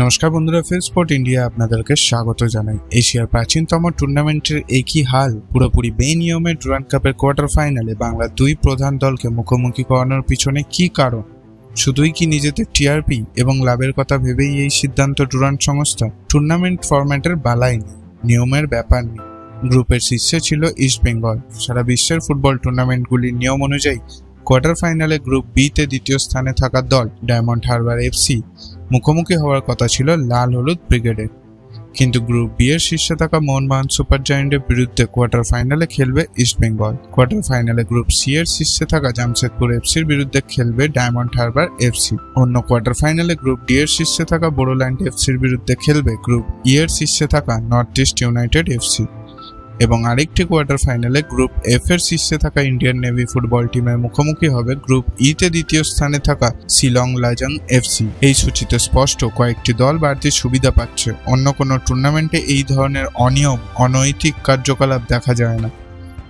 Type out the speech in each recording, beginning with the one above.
নমস্কার বন্ধুরা, feel sport India আপনাদেরকে স্বাগত জানাই। এশিয়ার প্রাচীনতম টুর্নামেন্টের একই হাল, পুরোপুরি বেনিয়মে ডুরান্ড কাপের কোয়ার্টার ফাইনালে বাংলার দুই প্রধান দলকে মুখোমুখি করানোর পিছনে কি কারণ? শুধুই কি নিজেদের টিআরপি এবং লাভের কথা ভেবেই এই সিদ্ধান্ত ডুরান্ড সংস্থা? টুর্নামেন্ট ফরম্যাটের বালাই নেই, নিয়মের ব্যাপার নেই। গ্রুপের শীর্ষে ছিল ইস্ট বেঙ্গল। সারা বিশ্বের ফুটবল টুর্নামেন্টগুলির নিয়ম অনুযায়ী কোয়ার্টার ফাইনালে গ্রুপ বিতে দ্বিতীয় স্থানে থাকা দল ডায়মন্ড হারবার এফসি মুখোমুখি হওয়ার কথা ছিল লাল হলুদ ব্রিগেডের। কিন্তু গ্রুপ বি এর শীর্ষে থাকা মোহনবাগান সুপার জায়ান্টের বিরুদ্ধে কোয়ার্টার ফাইনালে খেলবে ইস্ট বেঙ্গল। কোয়ার্টার ফাইনালে গ্রুপ সি এর শীর্ষে থাকা জামশেদপুর এফসির বিরুদ্ধে খেলবে ডায়মন্ড হারবার এফসি। অন্য কোয়ার্টার ফাইনালে গ্রুপ ডি এর শীর্ষে থাকা বোরোল্যান্ড এফসির বিরুদ্ধে খেলবে গ্রুপ ই এর শীর্ষে থাকা নর্থ ইস্ট ইউনাইটেড এফসি। এবং আরেকটি কোয়ার্টার ফাইনালে গ্রুপ এফ এর শীর্ষে থাকা ইন্ডিয়ান নেভি ফুটবল টিমের মুখোমুখি হবে গ্রুপ ইতে দ্বিতীয় স্থানে থাকা শিলং লাজং এফসি। এই সূচিতে স্পষ্ট কয়েকটি দল বাড়তি সুবিধা পাচ্ছে। অন্য কোনো টুর্নামেন্টে এই ধরনের অনিয়ম, অনৈতিক কার্যকলাপ দেখা যায় না।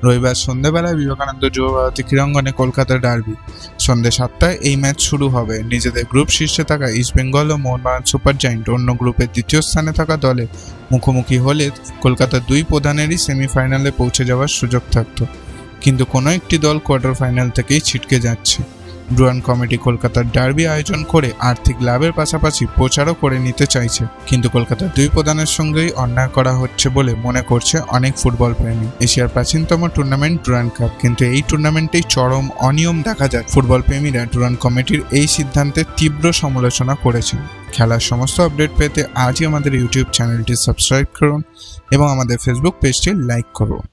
রবিবার সন্ধ্যাবেলায় বিবেকানন্দ যুবভারতী ক্রীড়াঙ্গনে কলকাতার ডার্বি। সন্ধ্যে 7টায় এই ম্যাচ শুরু হবে। নিজেদের গ্রুপ শীর্ষে থাকা ইস্ট বেঙ্গল ও মোহনবাগান সুপার জায়ান্ট অন্য গ্রুপের দ্বিতীয় স্থানে থাকা দলে মুখোমুখি হলে কলকাতার দুই প্রধানেরই সেমিফাইনালে পৌঁছে যাওয়ার সুযোগ থাকত। কিন্তু কোনো একটি দল কোয়ার্টার ফাইনাল থেকেই ছিটকে যাচ্ছে। ডুরান্ড কমিটি কলকাতার ডার্বি আয়োজন করে আর্থিক লাভের পাশাপাশি প্রচারও করে নিতে চাইছে, কিন্তু কলকাতার দুই প্রধানের সঙ্গেই অন্যায় করা হচ্ছে বলে মনে করছে অনেক ফুটবল প্রেমী। এশিয়ার প্রাচীনতম টুর্নামেন্ট ডুরান্ড কাপ, কিন্তু এই টুর্নামেন্টেই চরম অনিয়ম দেখা যায়। ফুটবল প্রেমীরা ডুরান্ড কমিটির এই সিদ্ধান্তের তীব্র সমালোচনা করেছেন। খেলার সমস্ত আপডেট পেতে আজই আমাদের ইউটিউব চ্যানেলটি সাবস্ক্রাইব করুন এবং আমাদের ফেসবুক পেজটি লাইক করুন।